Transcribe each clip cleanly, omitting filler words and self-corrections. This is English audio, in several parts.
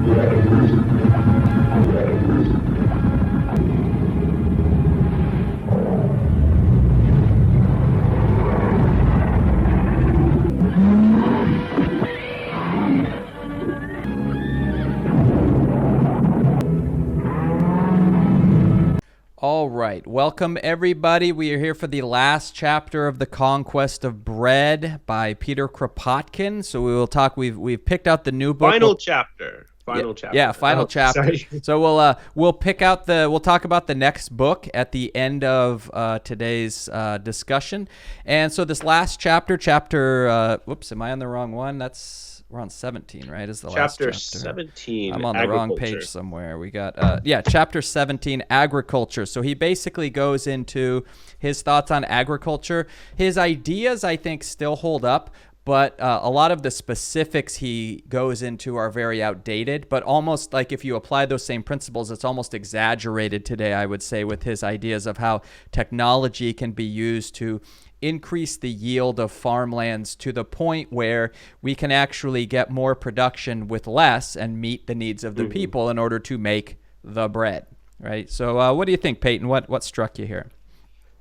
All right, welcome everybody. We are here for the last chapter of The Conquest of Bread by Peter Kropotkin. So we will talk. We've picked out the new book. Final chapter. Final chapter. Sorry. So we'll talk about the next book at the end of today's discussion. And so this last chapter, am I on the wrong one? We're on 17, right? Is the last chapter. Chapter 17. I'm on the wrong page somewhere. We got, chapter 17, agriculture. So he basically goes into his thoughts on agriculture. His ideas, I think, still hold up, but a lot of the specifics he goes into are very outdated, but almost like if you apply those same principles, it's almost exaggerated today, I would say, with his ideas of how technology can be used to increase the yield of farmlands to the point where we can actually get more production with less and meet the needs of the people in order to make the bread, right? So what do you think, Peyton? What struck you here?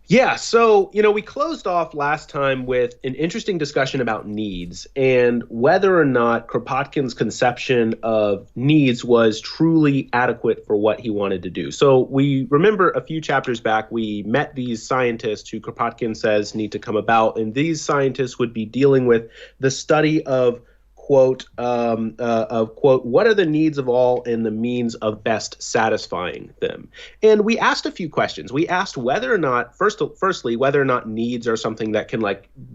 Yeah, so, we closed off last time with an interesting discussion about needs and whether or not Kropotkin's conception of needs was truly adequate for what he wanted to do. So we remember a few chapters back, we met these scientists who Kropotkin says need to come about, and these scientists would be dealing with the study of quote, what are the needs of all and the means of best satisfying them? And we asked a few questions. We asked whether or not, firstly, whether or not needs are something that can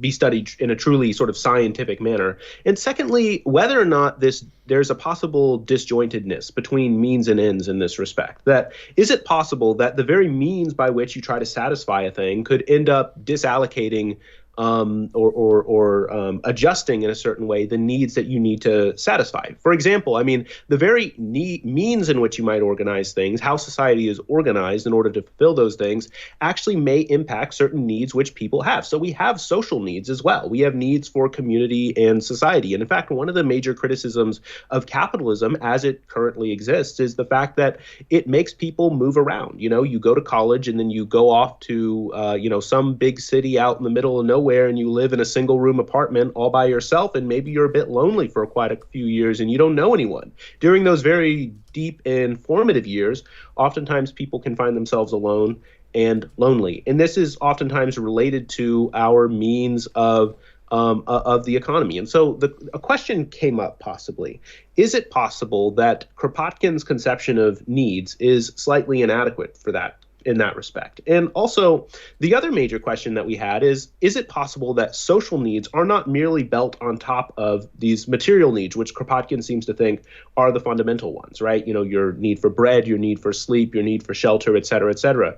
be studied in a truly sort of scientific manner. And secondly, whether or not there's a possible disjointedness between means and ends in this respect. That is it possible that the very means by which you try to satisfy a thing could end up disallocating or adjusting in a certain way the needs that you need to satisfy. For example, the very means in which you might organize things, how society is organized in order to fulfill those things, actually may impact certain needs which people have. So we have social needs as well. We have needs for community and society. And in fact, one of the major criticisms of capitalism as it currently exists is the fact that it makes people move around. You go to college and then you go off to, some big city out in the middle of nowhere, and you live in a single room apartment all by yourself, and maybe you're a bit lonely for quite a few years and you don't know anyone. During those very deep and formative years, oftentimes people can find themselves alone and lonely. And this is oftentimes related to our means of the economy. And so a question came up possibly. Is it possible that Kropotkin's conception of needs is slightly inadequate for that? In that respect? And also, the other major question that we had is it possible that social needs are not merely built on top of these material needs, which Kropotkin seems to think are the fundamental ones, right? Your need for bread, your need for sleep, your need for shelter, et cetera, et cetera.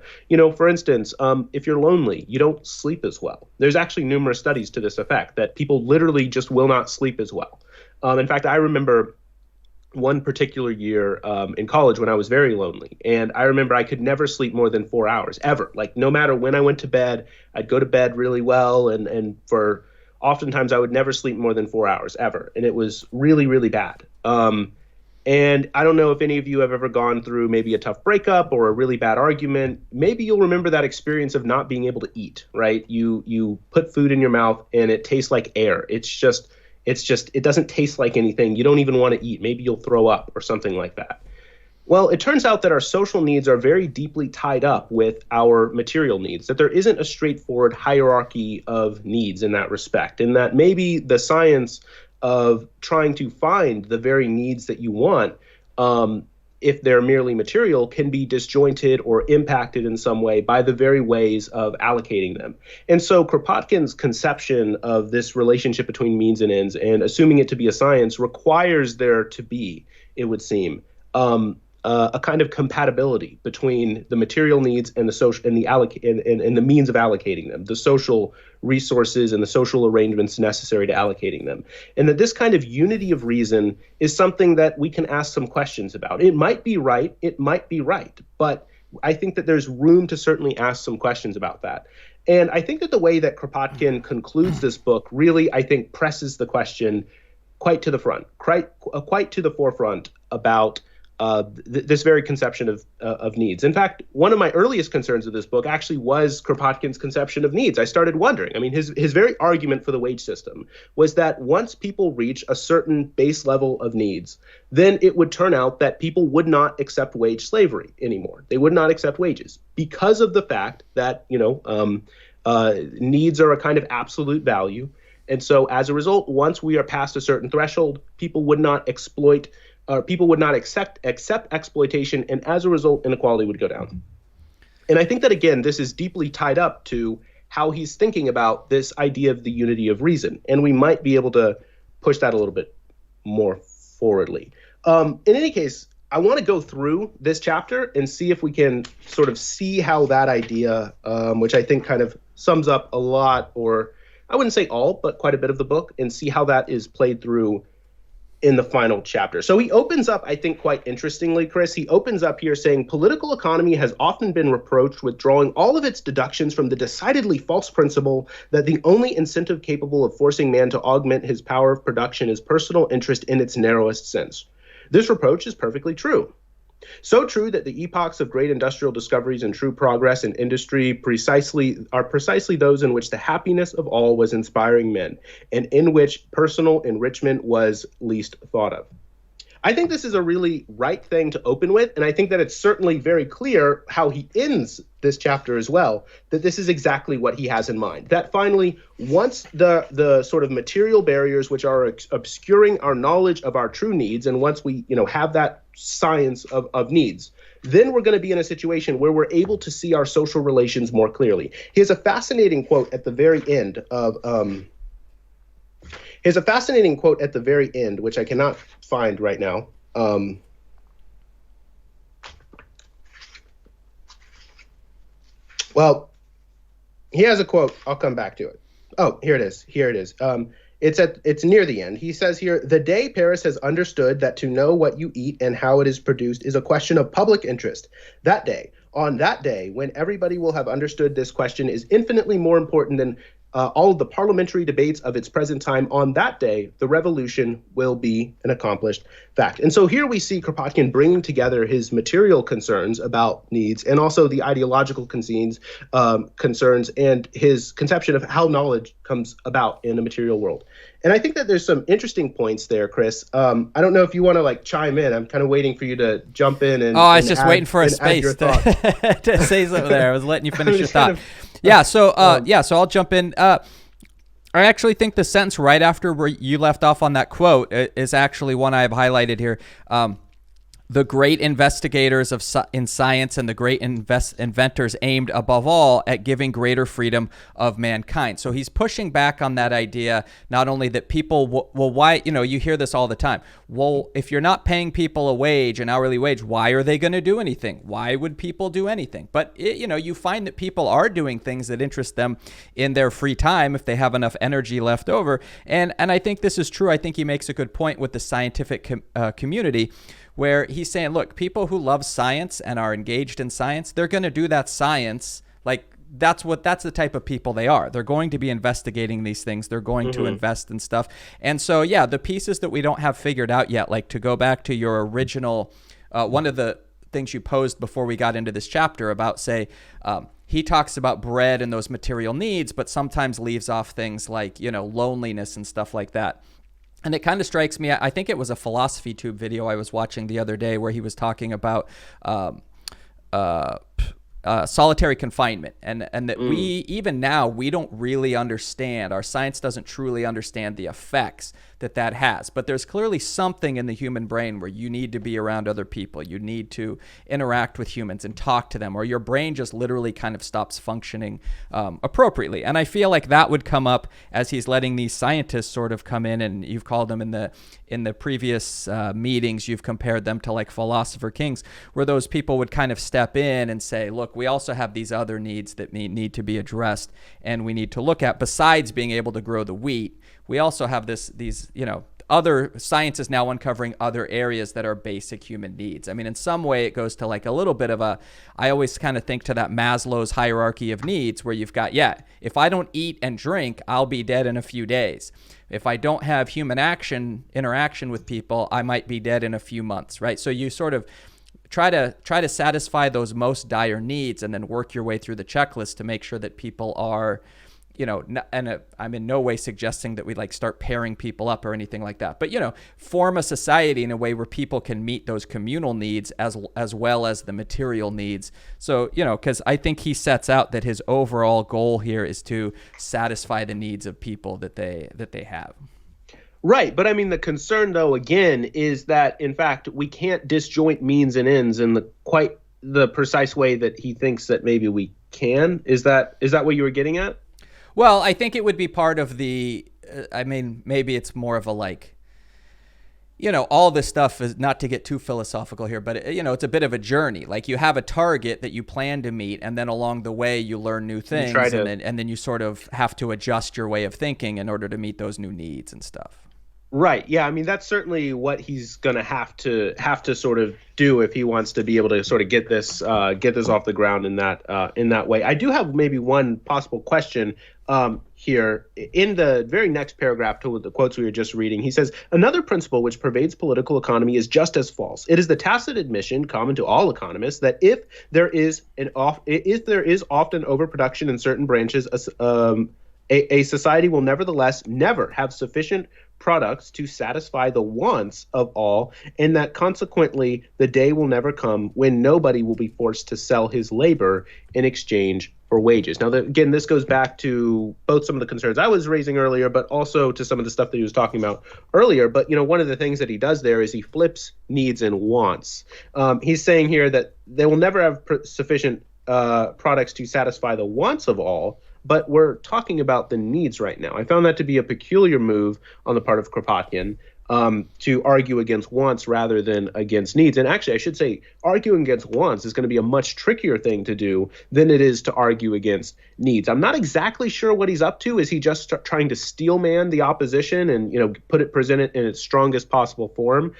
For instance, if you're lonely, you don't sleep as well. There's actually numerous studies to this effect that people literally just will not sleep as well. In fact, I remember one particular year in college when I was very lonely. And I remember I could never sleep more than 4 hours, ever. No matter when I went to bed, I'd go to bed really well. And for oftentimes I would never sleep more than 4 hours, ever. And it was really, really bad. And I don't know if any of you have ever gone through maybe a tough breakup or a really bad argument. Maybe you'll remember that experience of not being able to eat, right? You put food in your mouth and it tastes like air. It doesn't taste like anything. You don't even want to eat. Maybe you'll throw up or something like that. Well, it turns out that our social needs are very deeply tied up with our material needs, that there isn't a straightforward hierarchy of needs in that respect, and that maybe the science of trying to find the very needs that you want, if they're merely material, can be disjointed or impacted in some way by the very ways of allocating them. And so Kropotkin's conception of this relationship between means and ends, and assuming it to be a science, requires there to be, it would seem, a kind of compatibility between the material needs and the social and the means of allocating them, the social resources and the social arrangements necessary to allocating them. And that this kind of unity of reason is something that we can ask some questions about. It might be right, but I think that there's room to certainly ask some questions about that. And I think that the way that Kropotkin concludes this book really, I think, presses the question quite to the forefront about this very conception of needs. In fact, one of my earliest concerns of this book actually was Kropotkin's conception of needs. I started wondering. I mean, his very argument for the wage system was that once people reach a certain base level of needs, then it would turn out that people would not accept wage slavery anymore. They would not accept wages because of the fact that, needs are a kind of absolute value. And so as a result, once we are past a certain threshold, people would not accept exploitation, and as a result, inequality would go down. And I think that, again, this is deeply tied up to how he's thinking about this idea of the unity of reason, and we might be able to push that a little bit more forwardly. In any case, I want to go through this chapter and see if we can sort of see how that idea, which I think kind of sums up a lot, or I wouldn't say all, but quite a bit of the book, and see how that is played through in the final chapter. So he opens up, I think, quite interestingly, Chris. He opens up here saying, political economy has often been reproached with drawing all of its deductions from the decidedly false principle that the only incentive capable of forcing man to augment his power of production is personal interest in its narrowest sense. This reproach is perfectly true. So true that the epochs of great industrial discoveries and true progress in industry are precisely those in which the happiness of all was inspiring men, and in which personal enrichment was least thought of. I think this is a really right thing to open with, and I think that it's certainly very clear how he ends this chapter as well, that this is exactly what he has in mind. That finally, once the sort of material barriers which are obscuring our knowledge of our true needs, and once we have that science of needs, then we're going to be in a situation where we're able to see our social relations more clearly. He has a fascinating quote at the very end which I cannot find right now. Well, he has a quote. I'll come back to it. Oh, here it is. It's near the end. He says here, the day Paris has understood that to know what you eat and how it is produced is a question of public interest. On that day, when everybody will have understood this question is infinitely more important than all of the parliamentary debates of its present time. On that day, the revolution will be an accomplished fact. And so here we see Kropotkin bringing together his material concerns about needs and also the ideological concerns and his conception of how knowledge comes about in a material world. And I think that there's some interesting points there, Chris. I don't know if you want to chime in. I'm kind of waiting for you to jump in and I was just waiting for a space to say something there. I was letting you finish your thought. So I'll jump in. I actually think the sentence right after where you left off on that quote is actually one I have highlighted here. The great investigators in science and the great inventors aimed above all at giving greater freedom of mankind. So he's pushing back on that idea, not only that people, why, you hear this all the time. Well, if you're not paying people a wage, an hourly wage, why are they going to do anything? Why would people do anything? But, you find that people are doing things that interest them in their free time if they have enough energy left over. And I think this is true. I think he makes a good point with the scientific community, where he's saying, look, people who love science and are engaged in science, they're going to do that science. That's the type of people they are. They're going to be investigating these things. They're going to invest in stuff. And so, the pieces that we don't have figured out yet, like to go back to your original, one of the things you posed before we got into this chapter about, say, he talks about bread and those material needs, but sometimes leaves off things like, loneliness and stuff like that. And it kind of strikes me, I think it was a Philosophy Tube video I was watching the other day where he was talking about solitary confinement, and that we, even now, we don't really understand, our science doesn't truly understand the effects that has. But there's clearly something in the human brain where you need to be around other people. You need to interact with humans and talk to them, or your brain just literally kind of stops functioning appropriately. And I feel like that would come up as he's letting these scientists sort of come in, and you've called them in the previous meetings, you've compared them to like philosopher kings, where those people would kind of step in and say, look, we also have these other needs that need to be addressed and we need to look at. Besides being able to grow the wheat, we also have these other science is now uncovering other areas that are basic human needs. I mean, in some way it goes to like a little bit of a, I always kind of think to that Maslow's hierarchy of needs where you've got, yeah, if I don't eat and drink, I'll be dead in a few days. If I don't have human interaction with people, I might be dead in a few months, right? So you sort of try to satisfy those most dire needs and then work your way through the checklist to make sure that people are, and I'm in no way suggesting that we like start pairing people up or anything like that, but form a society in a way where people can meet those communal needs as well as the material needs. So because I think he sets out that his overall goal here is to satisfy the needs of people that they have. Right. But I mean, the concern, though, again, is that, in fact, we can't disjoint means and ends in quite the precise way that he thinks that maybe we can. Is that what you were getting at? Well, I think it would be part of maybe it's more of a like, all this stuff is not to get too philosophical here, but it's a bit of a journey. Like you have a target that you plan to meet, and then along the way you learn new things, and then you sort of have to adjust your way of thinking in order to meet those new needs and stuff. Right. Yeah. I mean, that's certainly what he's going to have to sort of do if he wants to be able to sort of get this off the ground in that way. I do have maybe one possible question here in the very next paragraph to the quotes we were just reading. He says, another principle which pervades political economy is just as false. It is the tacit admission common to all economists that if there is often overproduction in certain branches, a society will nevertheless never have sufficient products to satisfy the wants of all, and that consequently the day will never come when nobody will be forced to sell his labor in exchange for wages. Now, again, this goes back to both some of the concerns I was raising earlier, but also to some of the stuff that he was talking about earlier. But, one of the things that he does there is he flips needs and wants. He's saying here that they will never have sufficient products to satisfy the wants of all, but we're talking about the needs right now. I found that to be a peculiar move on the part of Kropotkin to argue against wants rather than against needs. And actually, I should say, arguing against wants is going to be a much trickier thing to do than it is to argue against needs. I'm not exactly sure what he's up to. Is he just trying to steelman the opposition and present it in its strongest possible form?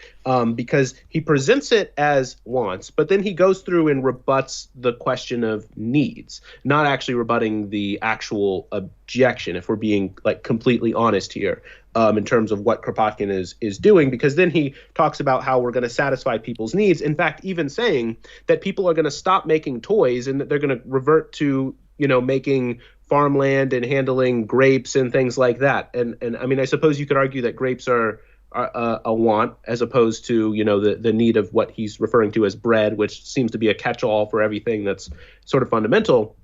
Because he presents it as wants, but then he goes through and rebuts the question of needs, not actually rebutting the actual objection, if we're being like completely honest here. In terms of what Kropotkin is doing, because then he talks about how we're going to satisfy people's needs. In fact, even saying that people are going to stop making toys and that they're going to revert to, making farmland and handling grapes and things like that. And I mean, I suppose you could argue that grapes are a want as opposed to, the need of what he's referring to as bread, which seems to be a catch-all for everything that's sort of fundamental.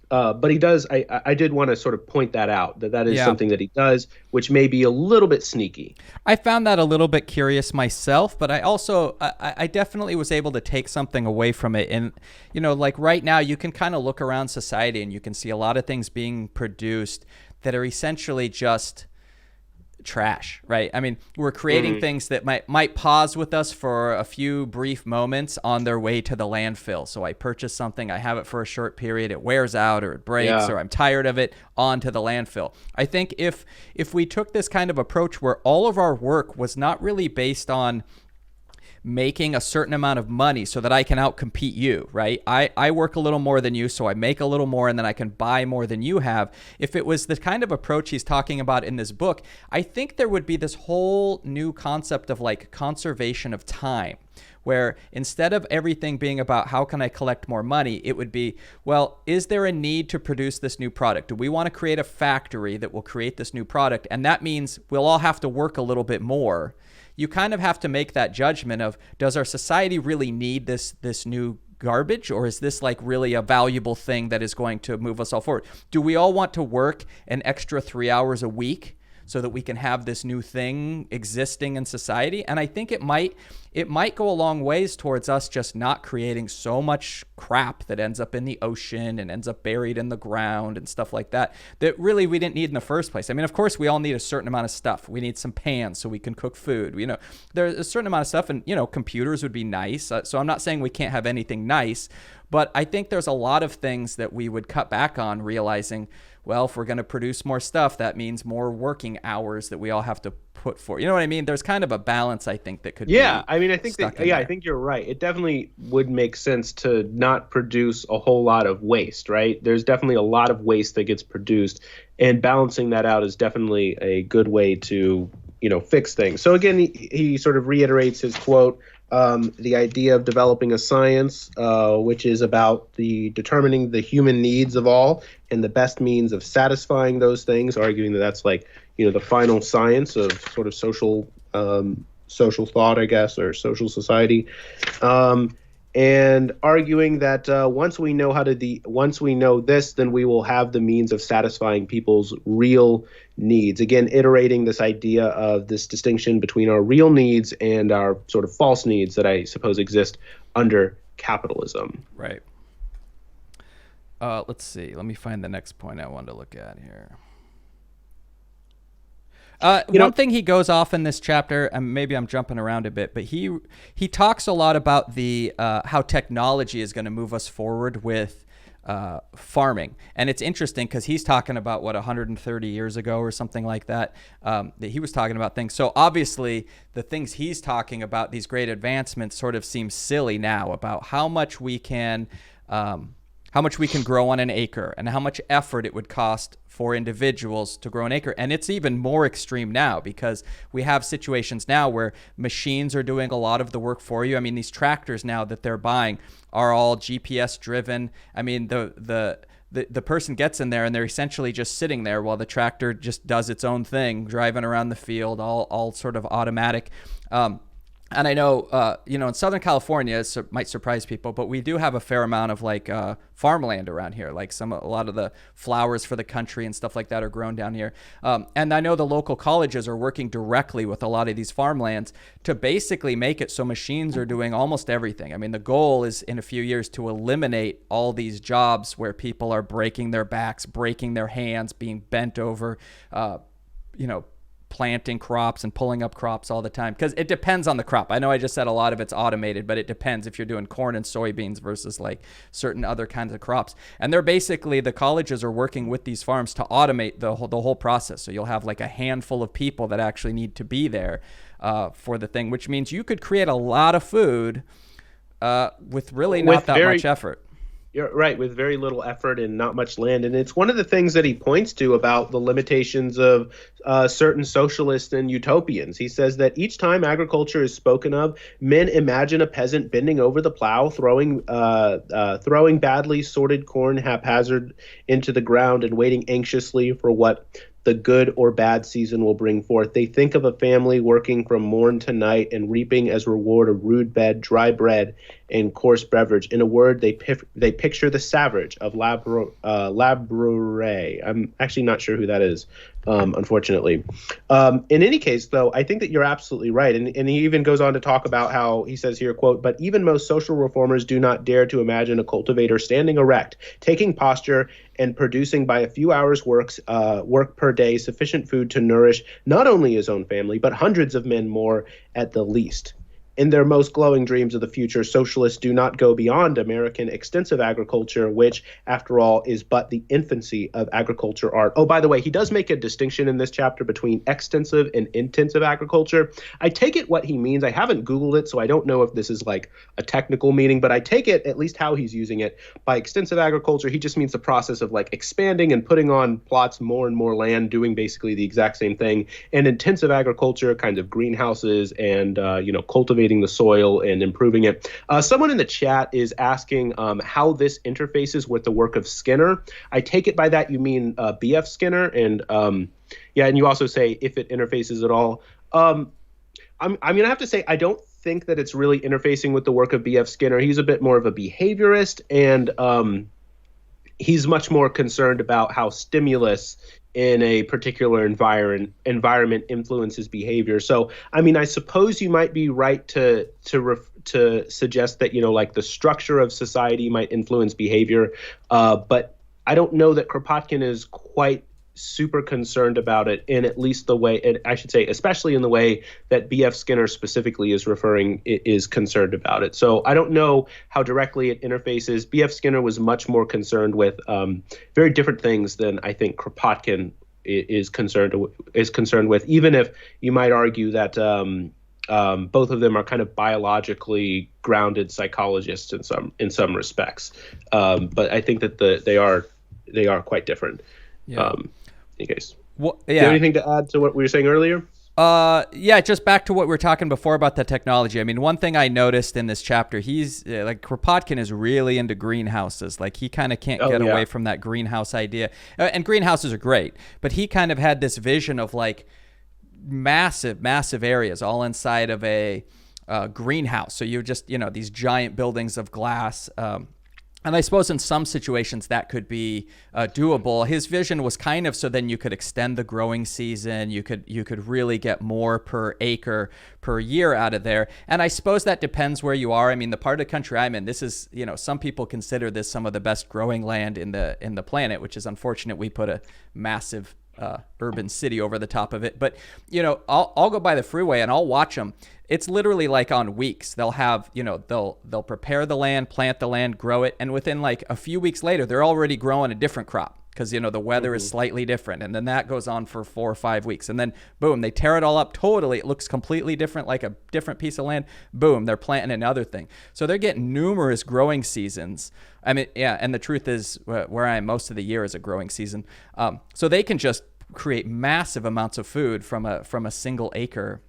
But he does. I did want to sort of point that out, that is something that he does, which may be a little bit sneaky. I found that a little bit curious myself, but I also I definitely was able to take something away from it. And like right now, you can kind of look around society and you can see a lot of things being produced that are essentially just trash, right? I mean, we're creating things that might pause with us for a few brief moments on their way to the landfill. So I purchase something, I have it for a short period, it wears out or it breaks or I'm tired of it, on to the landfill. I think if we took this kind of approach where all of our work was not really based on making a certain amount of money so that I can outcompete you, right? I work a little more than you, so I make a little more and then I can buy more than you have. If it was the kind of approach he's talking about in this book, I think there would be this whole new concept of like conservation of time, where instead of everything being about how can I collect more money, it would be, well, is there a need to produce this new product? Do we want to create a factory that will create this new product? And that means we'll all have to work a little bit more. You kind of have to make that judgment of, does our society really need this new garbage, or is this like really a valuable thing that is going to move us all forward? Do we all want to work an extra 3 hours a week so that we can have this new thing existing in society? And I think it might go a long ways towards us just not creating so much crap that ends up in the ocean and ends up buried in the ground and stuff like that really we didn't need in the first place. I mean, of course, we all need a certain amount of stuff. We need some pans so we can cook food. There's a certain amount of stuff, and, computers would be nice. So I'm not saying we can't have anything nice, but I think there's a lot of things that we would cut back on, realizing, well, if we're going to produce more stuff, that means more working hours that we all have to put for. You know what I mean? There's kind of a balance, I think, that could Yeah, be I mean, I think stuck that, in yeah, I there. think you're right. It definitely would make sense to not produce a whole lot of waste, right? There's definitely a lot of waste that gets produced, and balancing that out is definitely a good way to, fix things. So again, he sort of reiterates his quote, the idea of developing a science, which is about the determining the human needs of all and the best means of satisfying those things, arguing that that's like, the final science of sort of social thought, I guess, or social society, and arguing that once we know this, then we will have the means of satisfying people's real needs. Again, iterating this idea of this distinction between our real needs and our sort of false needs that I suppose exist under capitalism. Right. Let's see. Let me find the next point I wanted to look at here. One thing he goes off in this chapter, and maybe I'm jumping around a bit, but he talks a lot about the how technology is going to move us forward with farming, and it's interesting because he's talking about 130 years ago or something like that. That he was talking about things. So obviously, the things he's talking about, these great advancements, sort of seem silly now about how much we can grow on an acre and how much effort it would cost for individuals to grow an acre. And it's even more extreme now because we have situations now where machines are doing a lot of the work for you. I mean, these tractors now that they're buying are all GPS driven. I mean, the person gets in there and they're essentially just sitting there while the tractor just does its own thing, driving around the field, all sort of automatic. And I know, in Southern California, it might surprise people, but we do have a fair amount of farmland around here. Like a lot of the flowers for the country and stuff like that are grown down here. And I know the local colleges are working directly with a lot of these farmlands to basically make it so machines are doing almost everything. I mean, the goal is in a few years to eliminate all these jobs where people are breaking their backs, breaking their hands, being bent over, planting crops and pulling up crops all the time, because it depends on the crop. I know I just said a lot of it's automated, but it depends if you're doing corn and soybeans versus like certain other kinds of crops. And they're basically, the colleges are working with these farms to automate the whole process. So you'll have like a handful of people that actually need to be there for the thing, which means you could create a lot of food with really not that much effort. You're right, with very little effort and not much land. And it's one of the things that he points to about the limitations of certain socialists and utopians. He says that each time agriculture is spoken of, men imagine a peasant bending over the plow, throwing badly sorted corn haphazard into the ground and waiting anxiously for what the good or bad season will bring forth. They think of a family working from morn to night and reaping as reward a rude bed, dry bread, and coarse beverage. In a word, they picture the savage of Labouré. I'm actually not sure who that is, unfortunately. In any case, though, I think that you're absolutely right. And he even goes on to talk about how he says here, quote, "But even most social reformers do not dare to imagine a cultivator standing erect, taking posture, and producing by a few hours work per day sufficient food to nourish not only his own family, but hundreds of men more at the least. In their most glowing dreams of the future, socialists do not go beyond American extensive agriculture, which, after all, is but the infancy of agriculture art." Oh, by the way, he does make a distinction in this chapter between extensive and intensive agriculture. I take it what he means. I haven't Googled it, so I don't know if this is like a technical meaning, but I take it, at least how he's using it. By extensive agriculture, he just means the process of like expanding and putting on plots more and more land, doing basically the exact same thing. And intensive agriculture, kind of greenhouses and, cultivating the soil and improving it. Someone in the chat is asking how this interfaces with the work of Skinner. I take it by that you mean B.F. Skinner, and and you also say if it interfaces at all. I'm going to have to say I don't think that it's really interfacing with the work of B.F. Skinner. He's a bit more of a behaviorist, and he's much more concerned about how stimulus in a particular environment influences behavior. So, I mean, I suppose you might be right to suggest that, like the structure of society might influence behavior. But I don't know that Kropotkin is quite super concerned about it in at least the way, and I should say, especially in the way that B.F. Skinner specifically is concerned about it. So I don't know how directly it interfaces. B.F. Skinner was much more concerned with very different things than I think Kropotkin is concerned with, even if you might argue that both of them are kind of biologically grounded psychologists in some respects. But I think that they are quite different. Yeah. In case. Well, Do you have anything to add to what we were saying earlier? Yeah, just back to what we were talking before about the technology. I mean, one thing I noticed in this chapter, he's like Kropotkin is really into greenhouses. Like he kind of can't get away from that greenhouse idea. And greenhouses are great, but he kind of had this vision of like massive areas all inside of a greenhouse. So you just, these giant buildings of glass. And I suppose in some situations that could be doable. His vision was kind of so then you could extend the growing season. You could really get more per acre per year out of there. And I suppose that depends where you are. I mean, the part of the country I'm in, this is, some people consider this some of the best growing land in the planet, which is unfortunate. We put a massive urban city over the top of it. But, I'll go by the freeway and I'll watch them. It's literally like on weeks. They'll have, they'll prepare the land, plant the land, grow it. And within like a few weeks later, they're already growing a different crop because, the weather is slightly different. And then that goes on for 4 or 5 weeks. And then boom, they tear it all up totally. It looks completely different, like a different piece of land. Boom, they're planting another thing. So they're getting numerous growing seasons. I mean, yeah. And the truth is where I am most of the year is a growing season. So they can just create massive amounts of food from a single acre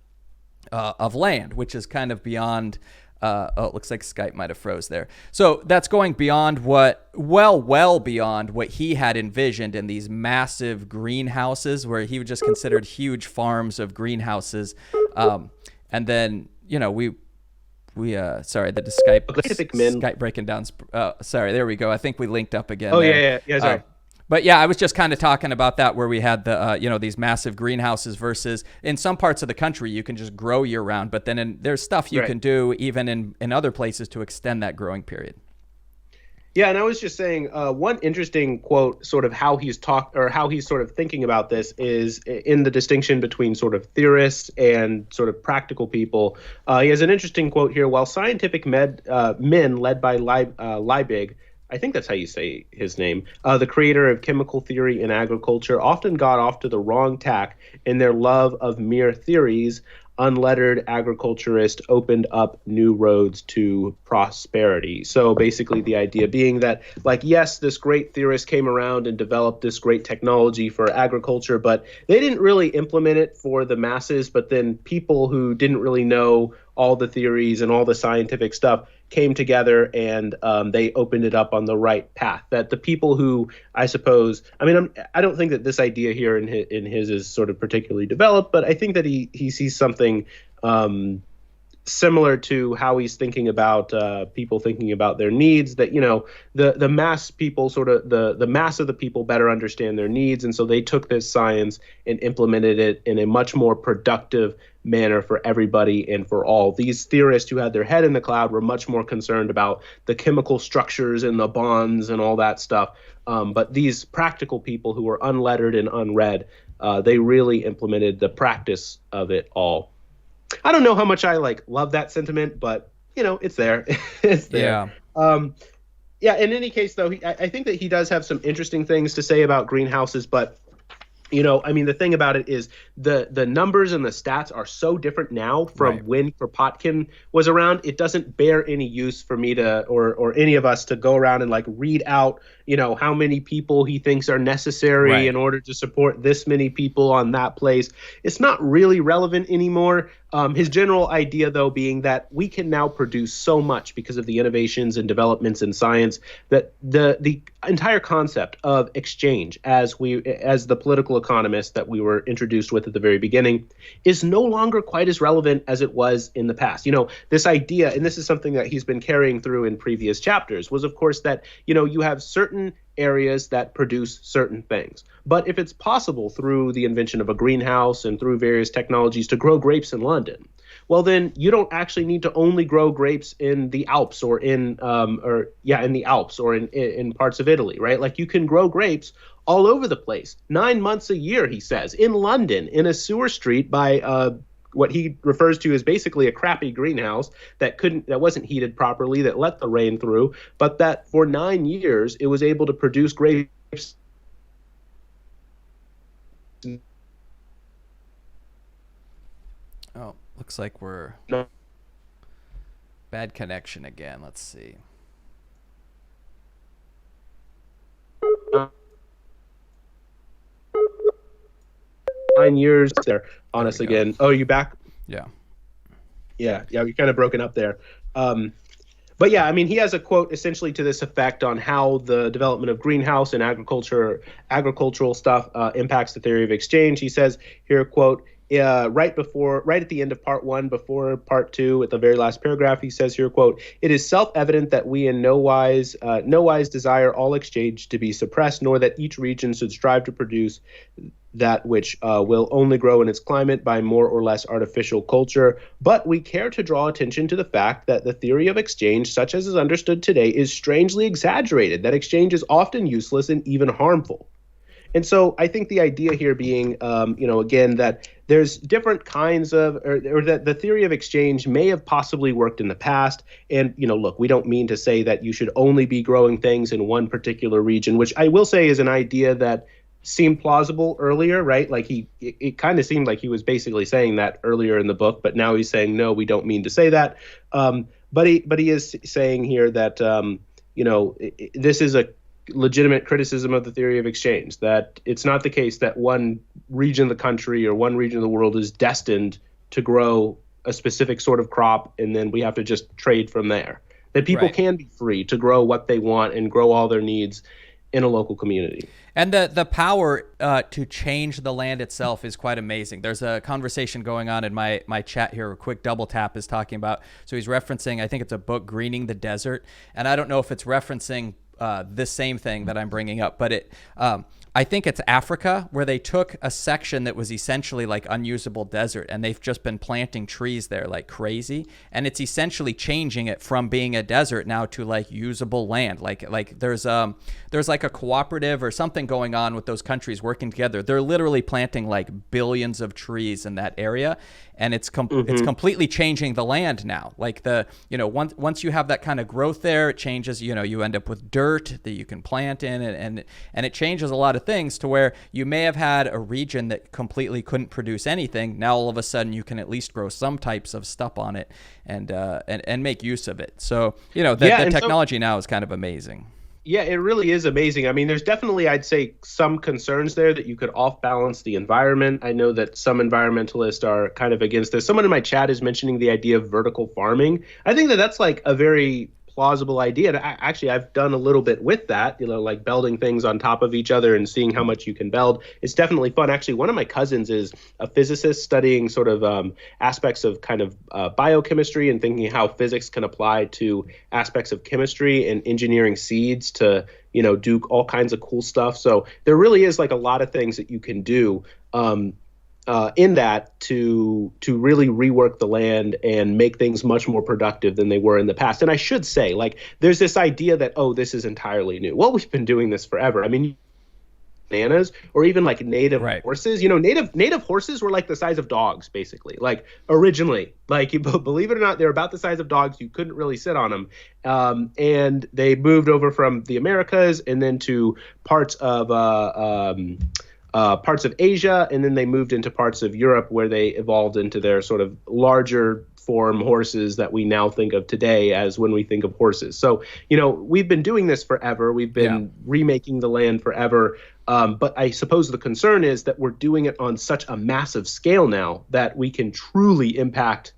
of land, which is kind of beyond, it looks like Skype might have froze there. So that's going beyond well beyond what he had envisioned in these massive greenhouses where he just considered huge farms of greenhouses. And then, we sorry, Skype breaking down. Sorry, there we go. I think we linked up again. Oh, there. Yeah, sorry. But yeah, I was just kind of talking about that where we had the, these massive greenhouses versus in some parts of the country, you can just grow year round. But then there's stuff you can do even in other places to extend that growing period. Yeah, and I was just saying one interesting quote, sort of how he's sort of thinking about this is in the distinction between sort of theorists and sort of practical people. He has an interesting quote here. While scientific men led by Liebig, I think that's how you say his name, the creator of chemical theory in agriculture, often got off to the wrong tack in their love of mere theories. Unlettered agriculturists opened up new roads to prosperity. So basically the idea being that, like, yes, this great theorist came around and developed this great technology for agriculture, but they didn't really implement it for the masses. But then people who didn't really know all the theories and all the scientific stuff came together and they opened it up on the right path. That the people who, I suppose, I don't think that this idea here in his is sort of particularly developed, but I think that he sees something similar to how he's thinking about people thinking about their needs, that, the mass people sort of the mass of the people better understand their needs. And so they took this science and implemented it in a much more productive manner for everybody and for all. These theorists who had their head in the cloud were much more concerned about the chemical structures and the bonds and all that stuff. But these practical people who were unlettered and unread, they really implemented the practice of it all. I don't know how much I love that sentiment, but it's there. It's there. Yeah. In any case, though, I think that he does have some interesting things to say about greenhouses, but the thing about it is the numbers and the stats are so different now from when Kropotkin was around. It doesn't bear any use for me to or any of us to go around and read out, how many people he thinks are necessary in order to support this many people on that place. It's not really relevant anymore. His general idea, though, being that we can now produce so much because of the innovations and developments in science that the entire concept of exchange, as the political economist that we were introduced with at the very beginning, is no longer quite as relevant as it was in the past. This idea, and this is something that he's been carrying through in previous chapters, was, of course, that, you have certain areas that produce certain things. But if it's possible through the invention of a greenhouse and through various technologies to grow grapes in London, well, then you don't actually need to only grow grapes in the Alps in the Alps or in parts of Italy, right? Like you can grow grapes all over the place, 9 months a year, he says, in London, in a sewer street by what he refers to as basically a crappy greenhouse that wasn't heated properly, that let the rain through, but that for 9 years it was able to produce grapes. Oh, looks like we're bad connection again. Let's see. 9 years there on us again. Oh, you back? Yeah. Yeah, you're kind of broken up there. But yeah, I mean, he has a quote essentially to this effect on how the development of greenhouse and agricultural stuff impacts the theory of exchange. He says here, quote, right at the end of part one, before part two, at the very last paragraph, he says here, quote, "It is self-evident that we in no wise desire all exchange to be suppressed, nor that each region should strive to produce that which will only grow in its climate by more or less artificial culture. But we care to draw attention to the fact that the theory of exchange, such as is understood today, is strangely exaggerated, that exchange is often useless and even harmful." And so I think the idea here being, again, that there's different kinds of, or that the theory of exchange may have possibly worked in the past. And, look, we don't mean to say that you should only be growing things in one particular region, which I will say is an idea that seemed plausible earlier, right? Like it kind of seemed like he was basically saying that earlier in the book, but now he's saying, no, we don't mean to say that. But he is saying here that, this is a legitimate criticism of the theory of exchange, that it's not the case that one region of the country or one region of the world is destined to grow a specific sort of crop, and then we have to just trade from there. That people can be free to grow what they want and grow all their needs in a local community. And the power to change the land itself is quite amazing. There's a conversation going on in my chat here. A quick double tap is talking about, so he's referencing, I think it's a book, Greening the Desert. And I don't know if it's referencing this same thing that I'm bringing up, but I think it's Africa, where they took a section that was essentially like unusable desert, and they've just been planting trees there like crazy, and it's essentially changing it from being a desert now to like usable land. Like there's like a cooperative or something going on with those countries working together. They're literally planting like billions of trees in that area, and it's completely changing the land now. Like once you have that kind of growth there, it changes. You end up with dirt that you can plant in, and it changes a lot of things to where you may have had a region that completely couldn't produce anything. Now all of a sudden you can at least grow some types of stuff on it and make use of it. So the technology now is kind of amazing. Yeah, it really is amazing. I mean, there's definitely, I'd say, some concerns there that you could off-balance the environment. I know that some environmentalists are kind of against this. Someone in my chat is mentioning the idea of vertical farming. I think that that's like a very plausible idea. And I've done a little bit with that, like building things on top of each other and seeing how much you can build. It's definitely fun. Actually, one of my cousins is a physicist studying sort of aspects of kind of biochemistry and thinking how physics can apply to aspects of chemistry and engineering seeds to, do all kinds of cool stuff. So there really is like a lot of things that you can do in that to really rework the land and make things much more productive than they were in the past. And I should say, like, there's this idea that, oh, this is entirely new. Well, we've been doing this forever. I mean, bananas or even like native horses. Native horses were like the size of dogs, basically. Like originally, like believe it or not, they're about the size of dogs. You couldn't really sit on them. And they moved over from the Americas and then to parts of Asia, and then they moved into parts of Europe where they evolved into their sort of larger form horses that we now think of today as when we think of horses. So, we've been doing this forever. We've been remaking the land forever. But I suppose the concern is that we're doing it on such a massive scale now that we can truly impact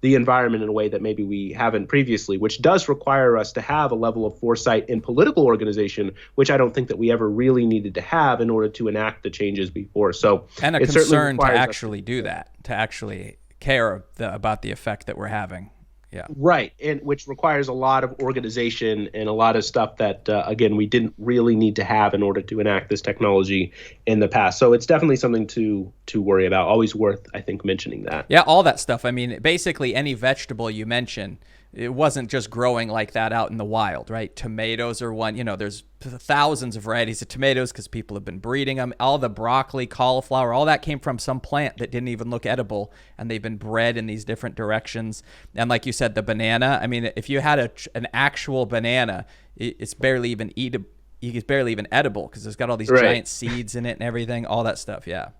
the environment in a way that maybe we haven't previously, which does require us to have a level of foresight in political organization, which I don't think that we ever really needed to have in order to enact the changes before. So, and a concern to actually do that, to actually care about the effect that we're having. Yeah. Right, and which requires a lot of organization and a lot of stuff that, again, we didn't really need to have in order to enact this technology in the past. So it's definitely something to worry about. Always worth, I think, mentioning that. Yeah, all that stuff. I mean, basically any vegetable you mention, it wasn't just growing like that out in the wild, right? Tomatoes are one, there's thousands of varieties of tomatoes because people have been breeding them. All the broccoli, cauliflower, all that came from some plant that didn't even look edible, and they've been bred in these different directions. And like you said, the banana, I mean, if you had an actual banana, it's barely even eatable. It's barely even edible because it's got all these giant seeds in it and everything, all that stuff. Yeah.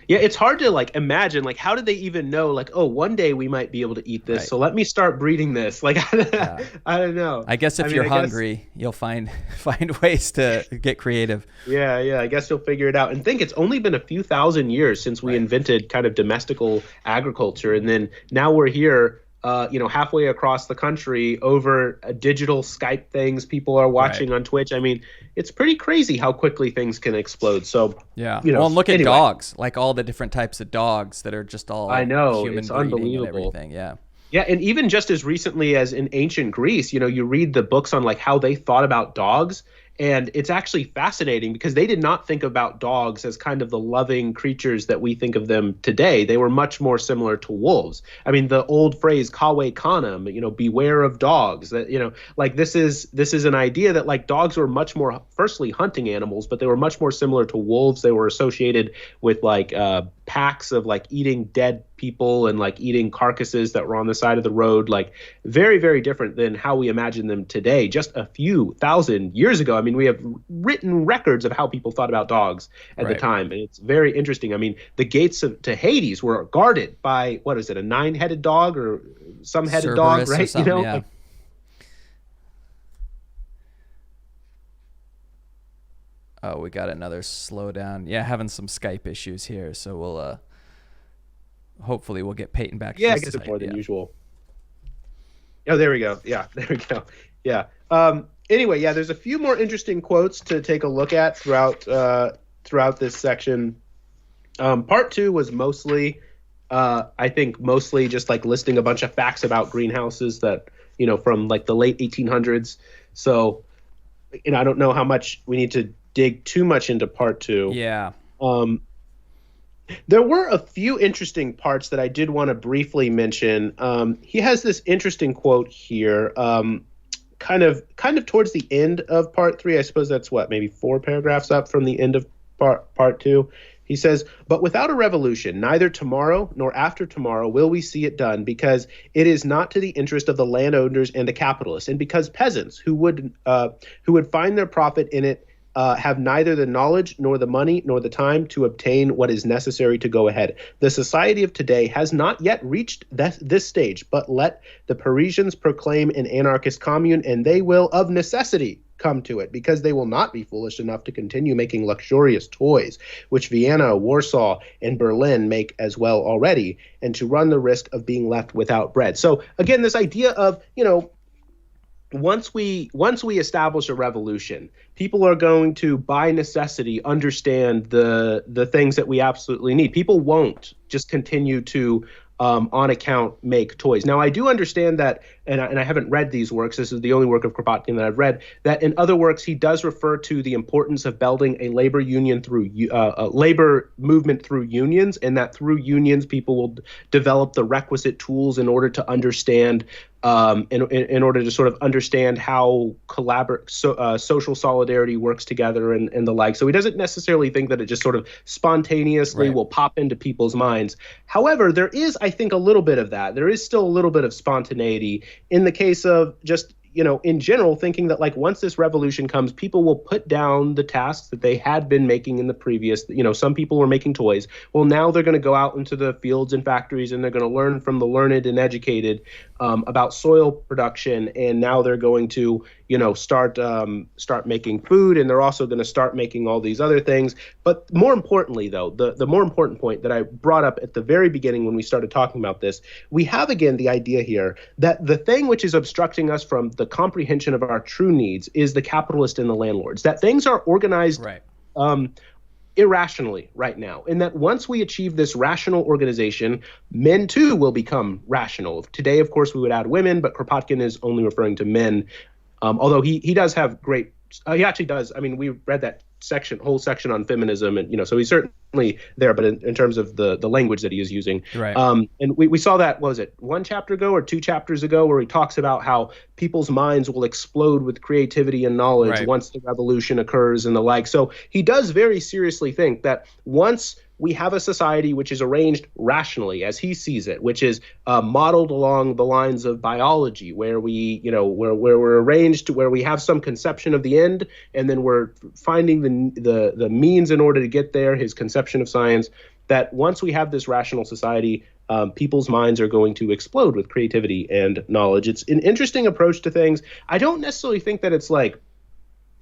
Yeah, it's hard to like imagine like how did they even know like, oh, one day we might be able to eat this, Right. so let me start breeding this. Like I don't know. I guess if you're hungry, you'll find ways to get creative. Yeah, I guess you'll figure it out. And think it's only been a few thousand years since we invented kind of domestical agriculture, and then now we're here halfway across the country over digital Skype things people are watching on Twitch. I mean, it's pretty crazy how quickly things can explode. So, yeah. Well, and look at dogs, like all the different types of dogs that are just all I know, human it's breeding unbelievable. and everything. Yeah. Yeah, and even just as recently as in ancient Greece, you read the books on like how they thought about dogs. And it's actually fascinating because they did not think about dogs as kind of the loving creatures that we think of them today. They were much more similar to wolves. I mean, the old phrase "kawe kanem," beware of dogs. That like this is an idea that like dogs were much more, firstly, hunting animals, but they were much more similar to wolves. They were associated with like packs of like eating dead people and like eating carcasses that were on the side of the road, like very, very different than how we imagine them today, just a few thousand years ago. I mean, we have written records of how people thought about dogs at the time, and it's very interesting. I mean, the gates to Hades were guarded by, what is it, a 9-headed dog or some headed dog, right? Yeah. Oh, we got another slowdown. Yeah, having some Skype issues here, so we'll hopefully we'll get Peyton back. Yeah, I guess it's more than usual. Oh, there we go. Yeah, there we go. Yeah. Anyway, yeah, there's a few more interesting quotes to take a look at throughout this section. Part 2 was mostly, I think, mostly just like listing a bunch of facts about greenhouses that from like the late 1800s. So, I don't know how much we need to dig too much into part 2. Yeah. There were a few interesting parts that I did want to briefly mention. He has this interesting quote here, kind of towards the end of part 3. I suppose that's maybe 4 paragraphs up from the end of part 2. He says, "But without a revolution, neither tomorrow nor after tomorrow will we see it done, because it is not to the interest of the landowners and the capitalists, and because peasants who would find their profit in it have neither the knowledge nor the money nor the time to obtain what is necessary to go ahead. The society of today has not yet reached this stage, but let the Parisians proclaim an anarchist commune, and they will of necessity come to it, because they will not be foolish enough to continue making luxurious toys, which Vienna, Warsaw, and Berlin make as well already, and to run the risk of being left without bread." So again, this idea of, once we establish a revolution, people are going to, by necessity, understand the things that we absolutely need. People won't just continue to, on account, make toys. Now, I do understand that, and I haven't read these works. This is the only work of Kropotkin that I've read. That in other works, he does refer to the importance of building a labor union through a labor movement through unions, and that through unions, people will develop the requisite tools in order to understand. In order to sort of understand how social solidarity works together and the like. So he doesn't necessarily think that it just sort of spontaneously will pop into people's minds. However, there is, I think, a little bit of that. There is still a little bit of spontaneity in the case of just, in general, thinking that like once this revolution comes, people will put down the tasks that they had been making in the previous, some people were making toys. Well, now they're going to go out into the fields and factories, and they're going to learn from the learned and educated about soil production. And now they're going to, start making food, and they're also going to start making all these other things. But more importantly, though, the more important point that I brought up at the very beginning when we started talking about this, we have again the idea here that the thing which is obstructing us from the comprehension of our true needs is the capitalist and the landlords. That things are organized irrationally right now, and that once we achieve this rational organization, men too will become rational. Today, of course, we would add women, but Kropotkin is only referring to men. Although he does have great, he actually does. I mean, we read that whole section on feminism, and so he's certainly there. But in terms of the language that he is using, right. And we saw that, what was it, one chapter ago or two chapters ago, where he talks about how people's minds will explode with creativity and knowledge once the revolution occurs and the like. So he does very seriously think that once we have a society which is arranged rationally, as he sees it, which is modeled along the lines of biology, where where we're arranged, where we have some conception of the end, and then we're finding the means in order to get there, his conception of science, that once we have this rational society, people's minds are going to explode with creativity and knowledge. It's an interesting approach to things. I don't necessarily think that it's like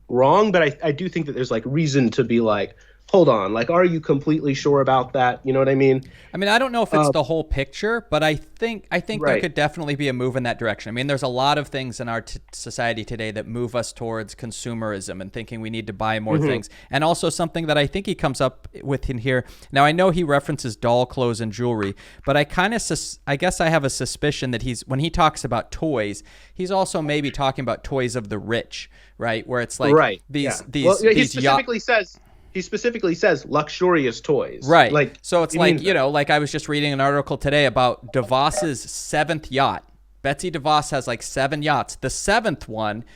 wrong, but I do think that there's like reason to be like, hold on, like, are you completely sure about that? You know what I mean? I mean, I don't know if it's the whole picture, but I think right. there could definitely be a move in that direction. I mean, there's a lot of things in our society today that move us towards consumerism and thinking we need to buy more things. And also something that I think he comes up with in here. Now, I know he references doll clothes and jewelry, but I guess I have a suspicion that when he talks about toys, he's also maybe talking about toys of the rich, right? Where it's like these He specifically says luxurious toys. Right. Like, so it's like, like I was just reading an article today about DeVos's 7th yacht. Betsy DeVos has like 7 yachts. The 7th one,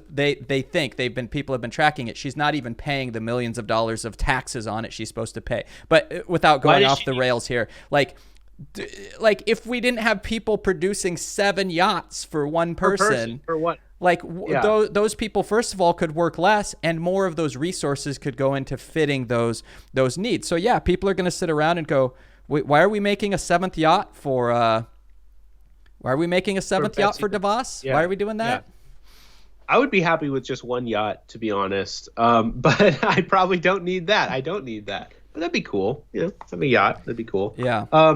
they think people have been tracking it. She's not even paying the millions of dollars of taxes on it she's supposed to pay. But without going off the rails here, like if we didn't have people producing 7 yachts for one person, for what? Like those people, first of all, could work less, and more of those resources could go into fitting those needs. So yeah, people are going to sit around and go, wait, why are we making a 7th yacht for? Why are we making a 7th yacht for DeVos? Yeah. Why are we doing that? Yeah. I would be happy with just one yacht, to be honest. But I probably don't need that. I don't need that. But that'd be cool. Have a yacht. That'd be cool. Yeah.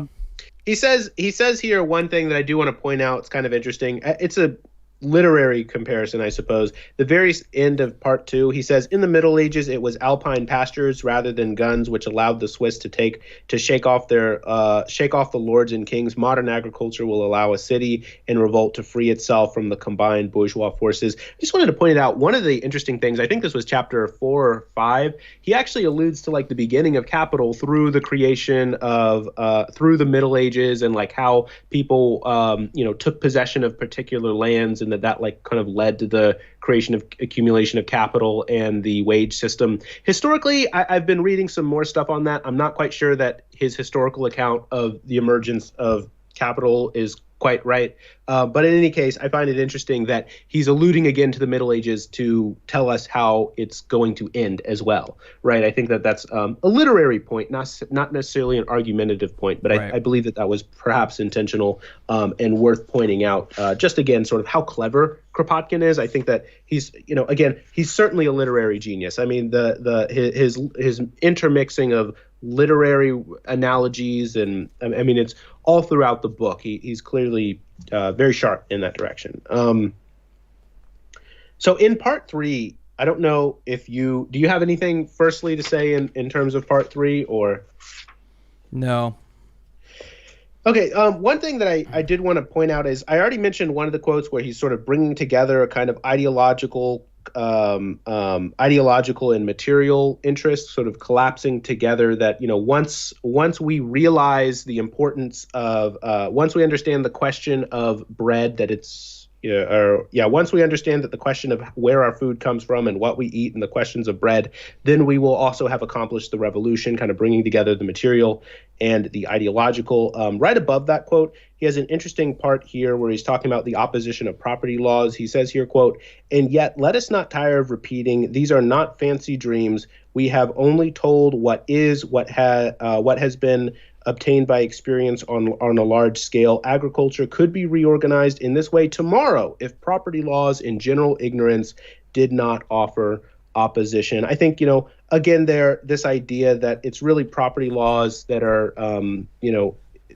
He says here one thing that I do want to point out. It's kind of interesting. It's a literary comparison, I suppose. The very end of part 2, he says, in the Middle Ages, it was alpine pastures rather than guns which allowed the Swiss to shake off the lords and kings. Modern agriculture will allow a city in revolt to free itself from the combined bourgeois forces. I just wanted to point out one of the interesting things. I think this was chapter 4 or 5. He actually alludes to like the beginning of capital through the creation of through the Middle Ages, and like how people took possession of particular lands, and that like kind of led to the accumulation of capital and the wage system. Historically, I've been reading some more stuff on that. I'm not quite sure that his historical account of the emergence of capital is quite right. But in any case, I find it interesting that he's alluding again to the Middle Ages to tell us how it's going to end as well, right? I think that that's a literary point, not necessarily an argumentative point, but right. I believe that was perhaps intentional and worth pointing out. Just again, sort of how clever Kropotkin is. I think that he's certainly a literary genius. I mean, his intermixing of literary analogies, and I mean, it's all throughout the book. He's clearly very sharp in that direction. So in part 3, I don't know if do you have anything firstly to say in terms of part 3, or? No. Okay, one thing that I did want to point out is I already mentioned one of the quotes where he's sort of bringing together a kind of ideological and material interests, sort of collapsing together. That once we realize the importance of once we understand the question of bread, that it's once we understand that the question of where our food comes from and what we eat and the questions of bread, then we will also have accomplished the revolution, kind of bringing together the material and the ideological. Right above that quote, he has an interesting part here where he's talking about the opposition of property laws. He says here, quote, "And yet let us not tire of repeating, these are not fancy dreams. We have only told what has been obtained by experience on a large scale. Agriculture could be reorganized in this way tomorrow if property laws in general ignorance did not offer opposition." I think, again, this idea that it's really property laws that are,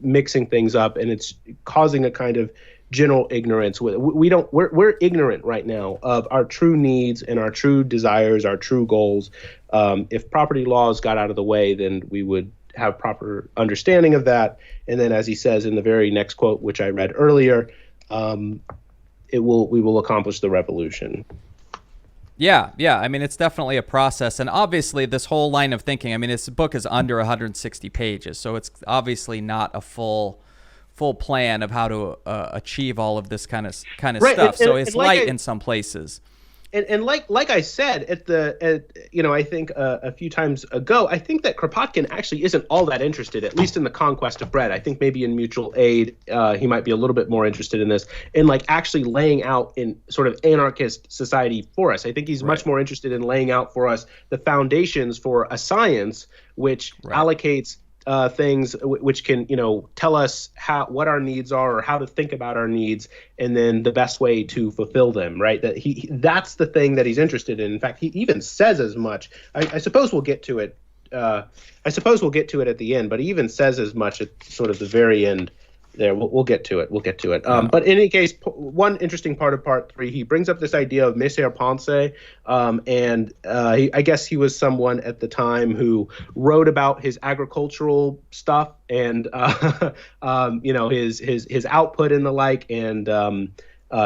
mixing things up, and it's causing a kind of general ignorance. We're ignorant right now of our true needs and our true desires, our true goals. If property laws got out of the way, then we would have proper understanding of that. And then, as he says in the very next quote, which I read earlier, we will accomplish the revolution. Yeah. I mean, it's definitely a process. And obviously, this whole line of thinking, I mean, this book is under 160 pages. So it's obviously not a full plan of how to achieve all of this kind of Right. stuff. So it's like light in some places. And like I said I think a few times ago, I think that Kropotkin actually isn't all that interested, at least in the conquest of bread. I think maybe in mutual aid, he might be a little bit more interested in this, in like actually laying out in sort of anarchist society for us. I think he's much more interested in laying out for us the foundations for a science which allocates things which can, tell us what our needs are or how to think about our needs, and then the best way to fulfill them. Right? That's the thing that he's interested in. In fact, he even says as much. I suppose we'll get to it. I suppose we'll get to it at the end, but he even says as much at sort of the very end. There, we'll get to it. But in any case, one interesting part of part 3, he brings up this idea of Merleau-Ponty, and I guess he was someone at the time who wrote about his agricultural stuff and his output and the like, and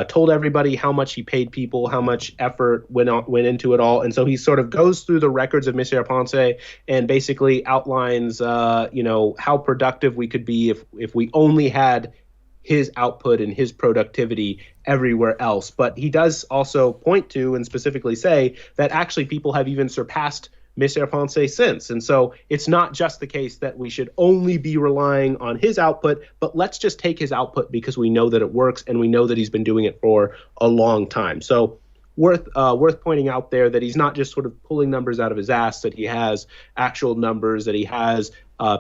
told everybody how much he paid people, how much effort went into it all. And so he sort of goes through the records of Merleau-Ponty and basically outlines, how productive we could be if we only had his output and his productivity everywhere else. But he does also point to and specifically say that actually people have even surpassed Merleau-Ponty since. And so it's not just the case that we should only be relying on his output, but let's just take his output because we know that it works and we know that he's been doing it for a long time. So worth pointing out there that he's not just sort of pulling numbers out of his ass, that he has actual numbers, that he has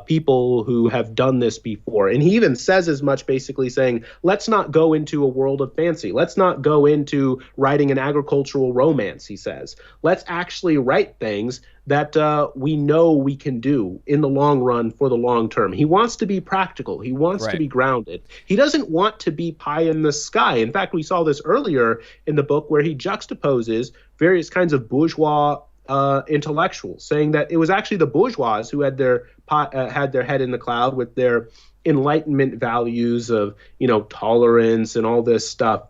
people who have done this before. And he even says as much, basically saying, let's not go into a world of fancy. Let's not go into writing an agricultural romance, he says. Let's actually write things that we know we can do in the long run for the long term. He wants to be practical. He wants to be grounded. He doesn't want to be pie in the sky. In fact, we saw this earlier in the book where he juxtaposes various kinds of bourgeois intellectuals, saying that it was actually the bourgeois who had their head in the cloud with their Enlightenment values of, tolerance and all this stuff.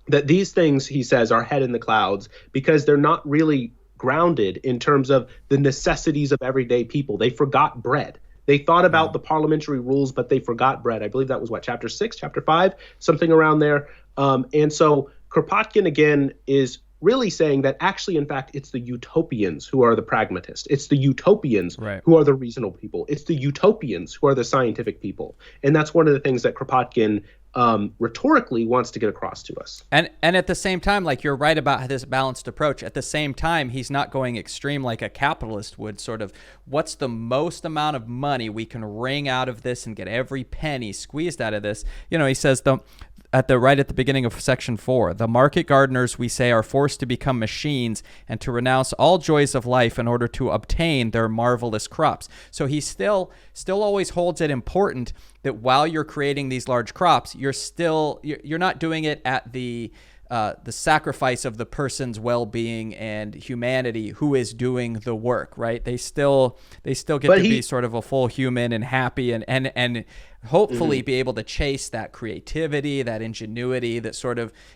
That these things, he says, are head in the clouds because they're not really grounded in terms of the necessities of everyday people. They forgot bread. They thought about the parliamentary rules, but they forgot bread. I believe that was chapter 6, chapter 5, something around there. And so Kropotkin, again, is really saying that actually, in fact, it's the utopians who are the pragmatists. It's the utopians who are the reasonable people. It's the utopians who are the scientific people. And that's one of the things that Kropotkin rhetorically wants to get across to us. And at the same time, like you're right about this balanced approach. At the same time, he's not going extreme like a capitalist would, sort of what's the most amount of money we can wring out of this and get every penny squeezed out of this. He says at the beginning of section 4, the market gardeners, we say, are forced to become machines and to renounce all joys of life in order to obtain their marvelous crops. So he still always holds it important that while you're creating these large crops, you're not doing it at the sacrifice of the person's well-being and humanity who is doing the work, right? They still get to be sort of a full human and happy and hopefully be able to chase that creativity, that ingenuity that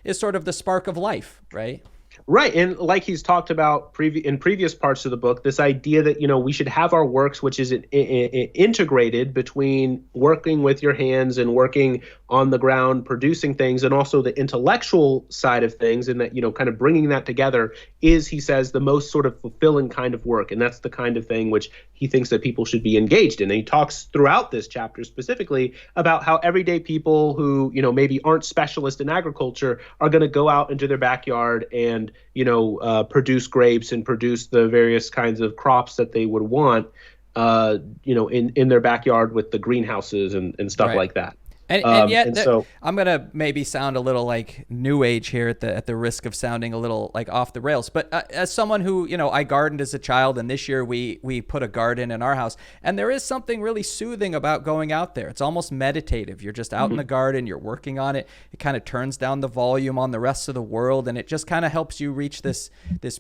is sort of the spark of life, right? Right. And like he's talked about in previous parts of the book, this idea that, we should have our works, which is integrated between working with your hands and working on the ground, producing things, and also the intellectual side of things. And that, kind of bringing that together is, he says, the most sort of fulfilling kind of work. And that's the kind of thing which he thinks that people should be engaged in. And he talks throughout this chapter specifically about how everyday people who, maybe aren't specialists in agriculture are going to go out into their backyard and produce grapes and produce the various kinds of crops that they would want, in their backyard with the greenhouses and stuff like that. And yet, And so I'm gonna maybe sound a little like new age here at the risk of sounding a little like off the rails. But as someone who, I gardened as a child, and this year we put a garden in our house, and there is something really soothing about going out there. It's almost meditative. You're just out in the garden, you're working on it. It kind of turns down the volume on the rest of the world, and it just kind of helps you reach this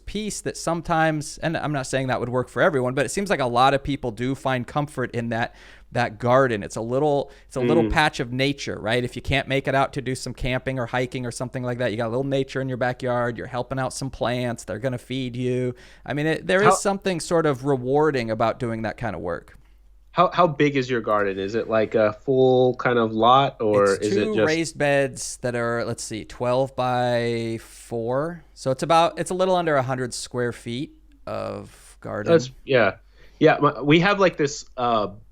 peace that sometimes. And I'm not saying that would work for everyone, but it seems like a lot of people do find comfort in that garden. It's a little patch of nature, right? If you can't make it out to do some camping or hiking or something like that, you got a little nature in your backyard. You're helping out some plants. They're going to feed you. I mean, there is something sort of rewarding about doing that kind of work. How big is your garden? Is it like a full kind of lot, or It's is it two just raised beds that are, let's see, 12 by 4. So it's a little under 100 square feet of garden. Yeah, we have like this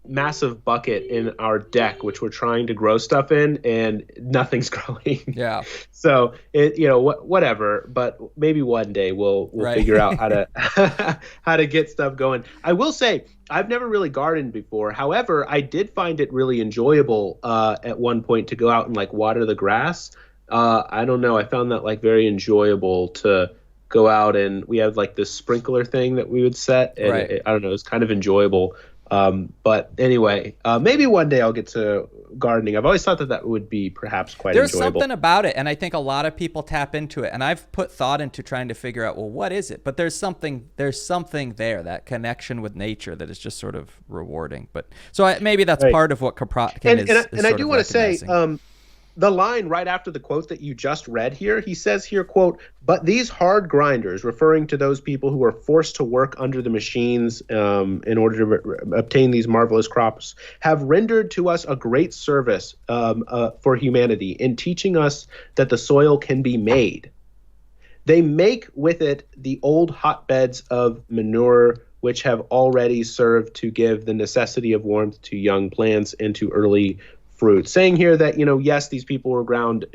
massive bucket in our deck, which we're trying to grow stuff in, and nothing's growing. Yeah. So whatever. But maybe one day we'll Right. figure out how to how to get stuff going. I will say I've never really gardened before. However, I did find it really enjoyable at one point to go out and like water the grass. I don't know. I found that like very enjoyable to go out, and we have like this sprinkler thing that we would set, and Right. I don't know, it's kind of enjoyable. But anyway, maybe one day I'll get to gardening. I've always thought that would be perhaps quite There's enjoyable. something about it, and I think a lot of people tap into it. And I've put thought into trying to figure out, well, what is it? But there's something there, that connection with nature that is just sort of rewarding. But so maybe that's Right. part of what Kropotkin is. And I sort do of want to say, recognizing. the line right after the quote that you just read here, he says here, quote, "But these hard grinders," referring to those people who are forced to work under the machines in order to obtain these marvelous crops, "have rendered to us a great service for humanity in teaching us that the soil can be made. They make with it the old hotbeds of manure, which have already served to give the necessity of warmth to young plants and to early fruit." Saying here that, yes, these people were ground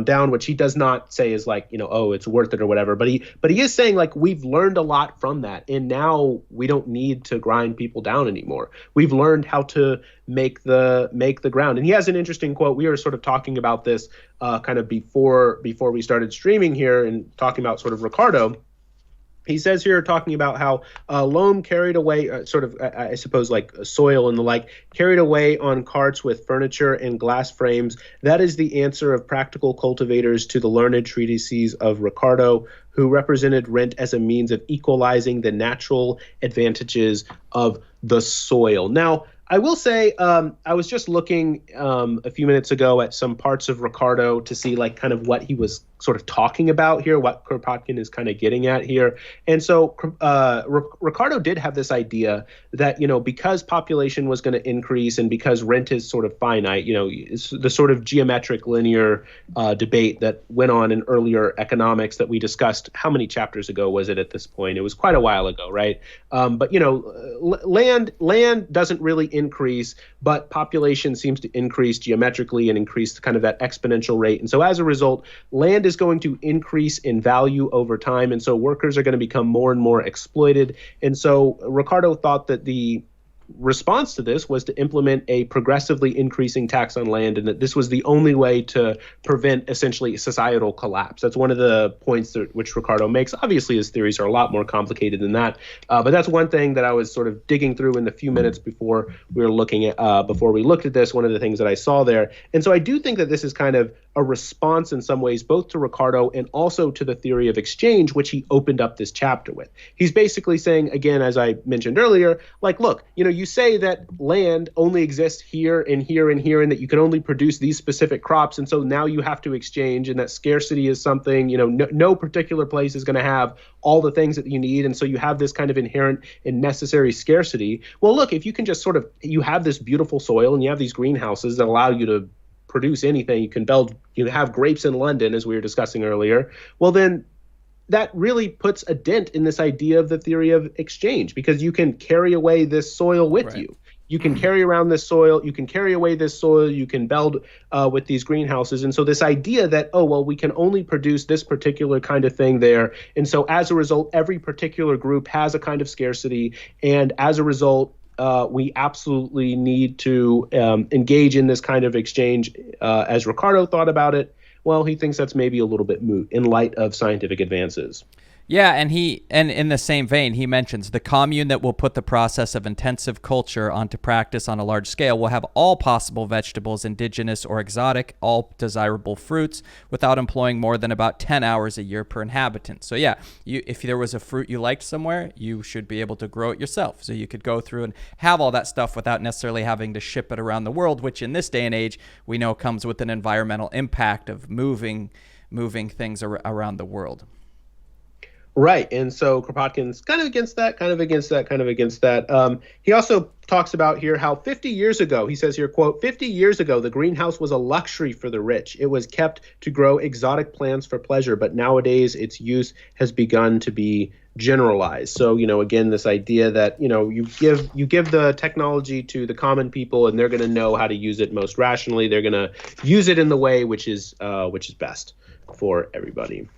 down, which he does not say is like, oh, it's worth it or whatever. But he is saying like we've learned a lot from that, and now we don't need to grind people down anymore. We've learned how to make the ground. And he has an interesting quote. We were sort of talking about this kind of before we started streaming here, and talking about sort of Ricardo. He says here, talking about how loam carried away, I suppose, like soil and the like, carried away on carts with furniture and glass frames. That is the answer of practical cultivators to the learned treatises of Ricardo, who represented rent as a means of equalizing the natural advantages of the soil. Now, I will say, I was just looking a few minutes ago at some parts of Ricardo to see like kind of what he was sort of talking about here, what Kropotkin is kind of getting at here. And so Ricardo did have this idea that, because population was going to increase and because rent is sort of finite, it's the sort of geometric linear debate that went on in earlier economics that we discussed. How many chapters ago was it at this point? It was quite a while ago, right? But, land doesn't really increase, but population seems to increase geometrically and increase kind of that exponential rate. And so as a result, land is going to increase in value over time. And so workers are going to become more and more exploited. And so Ricardo thought that the response to this was to implement a progressively increasing tax on land, and that this was the only way to prevent essentially societal collapse. That's one of the points which Ricardo makes. Obviously, his theories are a lot more complicated than that, but that's one thing that I was sort of digging through in the few minutes before we looked at this. One of the things that I saw there, and so I do think that this is kind of a response in some ways, both to Ricardo and also to the theory of exchange, which he opened up this chapter with. He's basically saying, again, as I mentioned earlier, like, look, you say that land only exists here and here and here, and that you can only produce these specific crops. And so now you have to exchange, and that scarcity is something, no particular place is going to have all the things that you need. And so you have this kind of inherent and necessary scarcity. Well, look, if you can just you have this beautiful soil and you have these greenhouses that allow you to produce anything, you have grapes in London, as we were discussing earlier. Well, then that really puts a dent in this idea of the theory of exchange, because you can carry away this soil with Right. you. You can carry around this soil. You can carry away this soil. You can build with these greenhouses. And so this idea that, we can only produce this particular kind of thing there. And so as a result, every particular group has a kind of scarcity. And as a result, we absolutely need to engage in this kind of exchange as Ricardo thought about it, well, he thinks that's maybe a little bit moot in light of scientific advances. Yeah, and in the same vein, he mentions the commune that will put the process of intensive culture onto practice on a large scale will have all possible vegetables, indigenous or exotic, all desirable fruits, without employing more than about 10 hours a year per inhabitant. So yeah, if there was a fruit you liked somewhere, you should be able to grow it yourself. So you could go through and have all that stuff without necessarily having to ship it around the world, which in this day and age we know comes with an environmental impact of moving things around the world. Right. And so Kropotkin's kind of against that, kind of against that, kind of against that. He also talks about here how 50 years ago, he says here, quote, 50 years ago, the greenhouse was a luxury for the rich. It was kept to grow exotic plants for pleasure, but nowadays its use has begun to be generalized. So, again, this idea that, you give the technology to the common people and they're going to know how to use it most rationally. They're going to use it in the way which is best for everybody.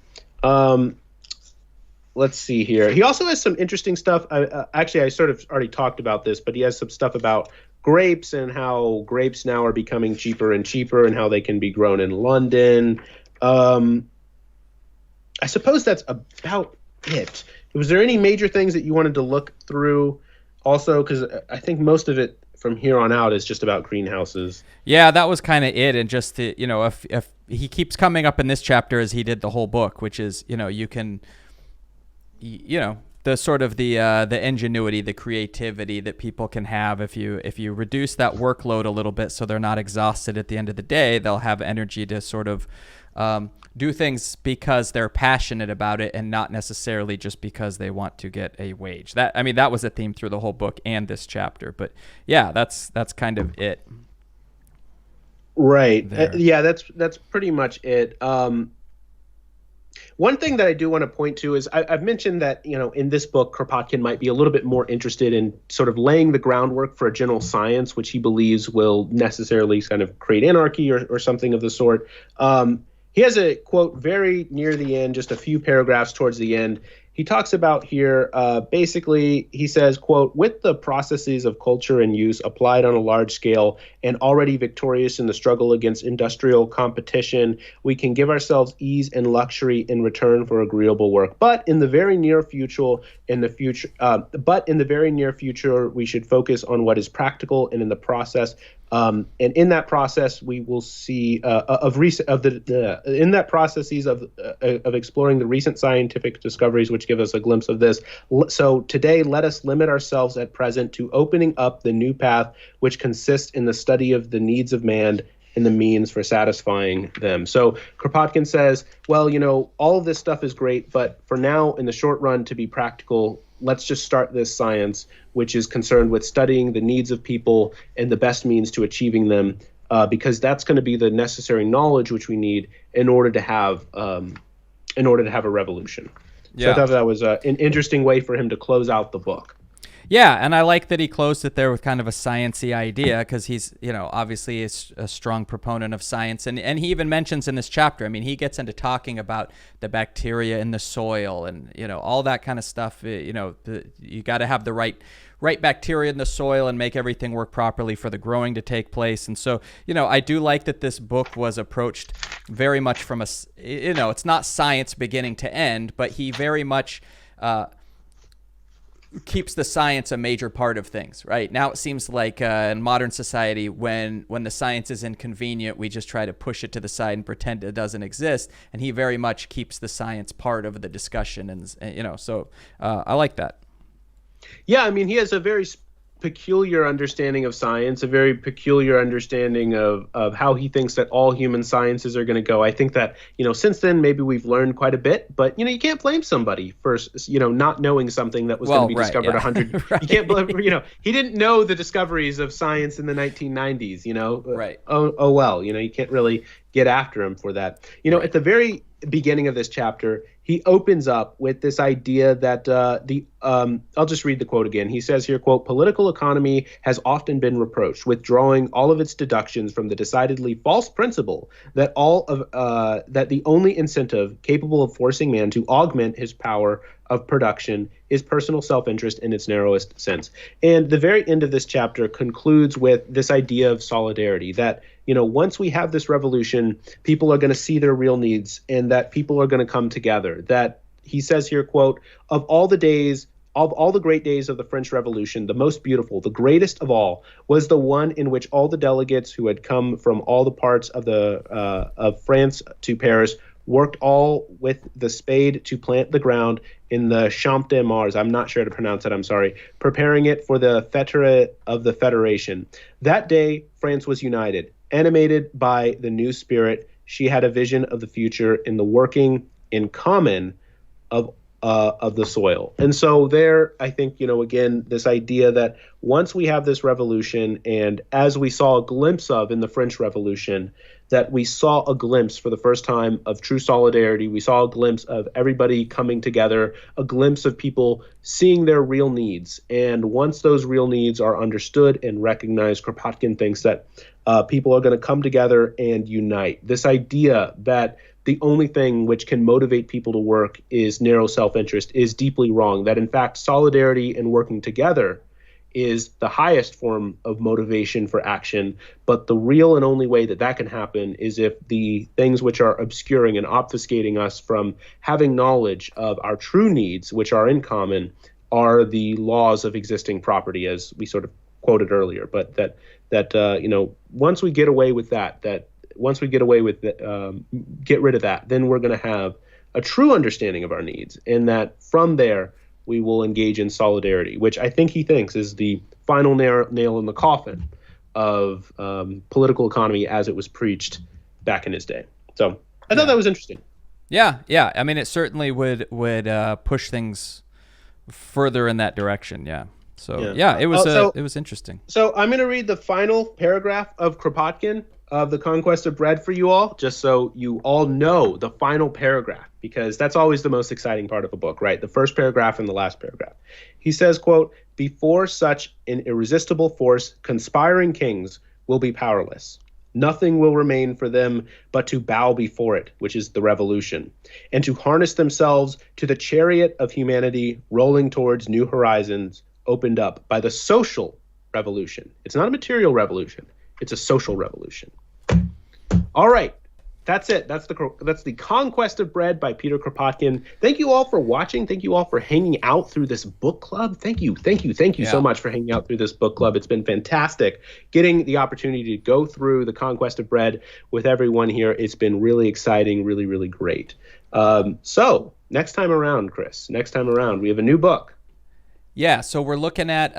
Let's see here. He also has some interesting stuff. I sort of already talked about this, but he has some stuff about grapes and how grapes now are becoming cheaper and cheaper and how they can be grown in London. I suppose that's about it. Was there any major things that you wanted to look through also? Because I think most of it from here on out is just about greenhouses. Yeah, that was kind of it. And just to, if he keeps coming up in this chapter as he did the whole book, which is, you can... the sort of the ingenuity, the creativity that people can have if you reduce that workload a little bit so they're not exhausted at the end of the day, they'll have energy to sort of do things because they're passionate about it and not necessarily just because they want to get a wage. That was a theme through the whole book and this chapter. But yeah, that's kind of it. Right. Yeah, that's pretty much it. One thing that I do want to point to is I've mentioned that, in this book, Kropotkin might be a little bit more interested in sort of laying the groundwork for a general science, which he believes will necessarily kind of create anarchy or something of the sort. He has a quote very near the end, just a few paragraphs towards the end. He talks about here, basically, he says, quote, with the processes of culture and use applied on a large scale and already victorious in the struggle against industrial competition, we can give ourselves ease and luxury in return for agreeable work. But in the very near future, we should focus on what is practical, and in the process, we will see in that processes of exploring the recent scientific discoveries, which give us a glimpse of this. So today, let us limit ourselves at present to opening up the new path, which consists in the study of the needs of man and the means for satisfying them. So Kropotkin says, well, all of this stuff is great, but for now, in the short run, to be practical, let's just start this science, which is concerned with studying the needs of people and the best means to achieving them, because that's going to be the necessary knowledge which we need in order to have a revolution. Yeah. So I thought that was an interesting way for him to close out the book. Yeah, and I like that he closed it there with kind of a sciencey idea because he's, obviously a strong proponent of science. And he even mentions in this chapter, he gets into talking about the bacteria in the soil and, all that kind of stuff. You got to have the right bacteria in the soil and make everything work properly for the growing to take place. And so, I do like that this book was approached very much from it's not science beginning to end, but he very much keeps the science a major part of things. Right now, it seems like in modern society, when the science is inconvenient, we just try to push it to the side and pretend it doesn't exist. And he very much keeps the science part of the discussion, and so I like that. Yeah, he has a very peculiar understanding of science, a very peculiar understanding of how he thinks that all human sciences are going to go. I think that, since then, maybe we've learned quite a bit, but, you can't blame somebody for, not knowing something that was going to be discovered 100. Right. You can't blame, he didn't know the discoveries of science in the 1990s, Right. Oh, well, you can't really get after him for that. Right. beginning of this chapter, he opens up with this idea that I'll just read the quote again. He says here, quote, "Political economy has often been reproached with drawing all of its deductions from the decidedly false principle that that the only incentive capable of forcing man to augment his power of production is personal self-interest in its narrowest sense." And the very end of this chapter concludes with this idea of solidarity, that once we have this revolution, people are going to see their real needs, and that people are going to come together. That he says here, quote, of all the great days of the French Revolution, the most beautiful, the greatest of all, was the one in which all the delegates who had come from all the parts of France to Paris worked all with the spade to plant the ground in the Champ de Mars. I'm not sure how to pronounce it, I'm sorry. Preparing it for the fête of the Federation. That day, France was united, animated by the new spirit. She had a vision of the future in the working in common of the soil. And so there, I think, again, this idea that once we have this revolution, and as we saw a glimpse of in the French Revolution, that we saw a glimpse for the first time of true solidarity. We saw a glimpse of everybody coming together, a glimpse of people seeing their real needs. And once those real needs are understood and recognized, Kropotkin thinks that people are going to come together and unite. This idea that the only thing which can motivate people to work is narrow self-interest is deeply wrong. That, in fact, solidarity and working together is the highest form of motivation for action. But the real and only way that that can happen is if the things which are obscuring and obfuscating us from having knowledge of our true needs, which are in common, are the laws of existing property, as we sort of quoted earlier. But that once we get away with once we get rid of that, then we're going to have a true understanding of our needs, and that from there we will engage in solidarity, which I think he thinks is the final nail in the coffin of political economy as it was preached back in his day. So I thought that was interesting. Yeah. I mean, it certainly would push things further in that direction. Yeah. So it was interesting. So I'm going to read the final paragraph of Kropotkin of The Conquest of Bread for you all, just so you all know the final paragraph, because that's always the most exciting part of a book, right? The first paragraph and the last paragraph. He says, quote, "Before such an irresistible force, conspiring kings will be powerless. Nothing will remain for them but to bow before it," which is the revolution, "and to harness themselves to the chariot of humanity rolling towards new horizons opened up by the social revolution." It's not a material revolution. It's a social revolution. All right. That's it. That's the Conquest of Bread by Peter Kropotkin. Thank you all for watching. Thank you all for hanging out through this book club. Thank you so much for hanging out through this book club. It's been fantastic getting the opportunity to go through the Conquest of Bread with everyone here. It's been really exciting, really, really great. So next time around, Chris, we have a new book. Yeah, so we're looking at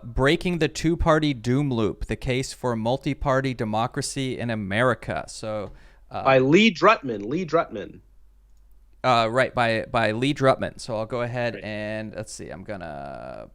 Breaking the Two-Party Doom Loop, the case for multi-party democracy in America. So by Lee Drutman. Right, by Lee Drutman. So I'll go ahead and let's see. I'm gonna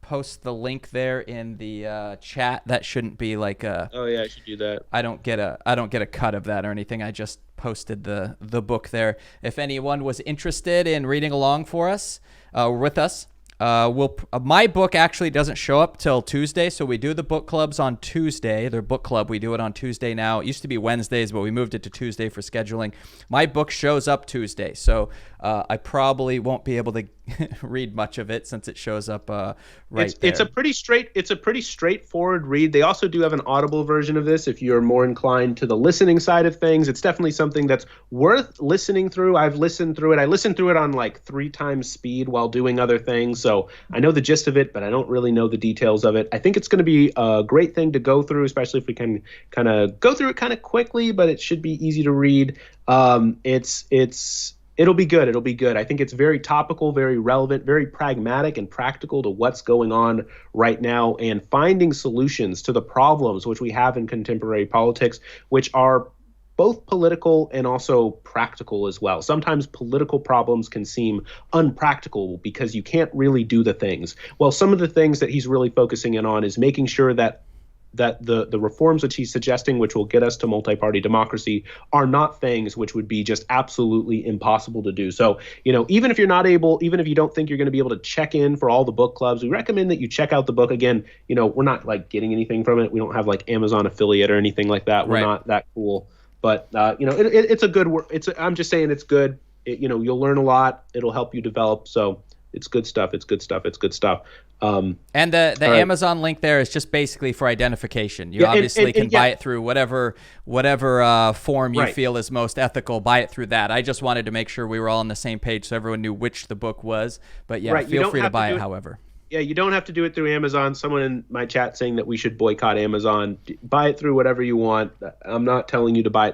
post the link there in the chat. That shouldn't be like a. Oh yeah, I should do that. I don't get a cut of that or anything. I just posted the book there. If anyone was interested in reading along for us, with us. My book actually doesn't show up till Tuesday, so we do the book clubs on Tuesday. Their book club, we do it on Tuesday now. It used to be Wednesdays, but we moved it to Tuesday for scheduling. My book shows up Tuesday, so I probably won't be able to read much of it since it shows up right there. It's a pretty straightforward read. They also do have an Audible version of this if you're more inclined to the listening side of things. It's definitely something that's worth listening through. I've listened through it. I listened through it on like 3 times speed while doing other things. So I know the gist of it, but I don't really know the details of it. I think it's going to be a great thing to go through, especially if we can kind of go through it kind of quickly, but it should be easy to read. It'll be good. It'll be good. I think it's very topical, very relevant, very pragmatic and practical to what's going on right now and finding solutions to the problems which we have in contemporary politics, which are both political and also practical as well. Sometimes political problems can seem unpractical because you can't really do the things. Well, some of the things that he's really focusing in on is making sure that that the reforms which he's suggesting, which will get us to multi-party democracy, are not things which would be just absolutely impossible to do. So, even if you don't think you're going to be able to check in for all the book clubs, we recommend that you check out the book. Again, we're not like getting anything from it. We don't have like Amazon affiliate or anything like that. We're not that cool. But it's a good work. I'm just saying it's good. You'll learn a lot. It'll help you develop. So it's good stuff. It's good stuff. It's good stuff. And the Amazon link there is just basically for identification. You obviously can buy it through whatever form you feel is most ethical. Buy it through that. I just wanted to make sure we were all on the same page so everyone knew which the book was. But feel free to buy it however. Yeah, you don't have to do it through Amazon. Someone in my chat saying that we should boycott Amazon. Buy it through whatever you want. I'm not telling you to buy it through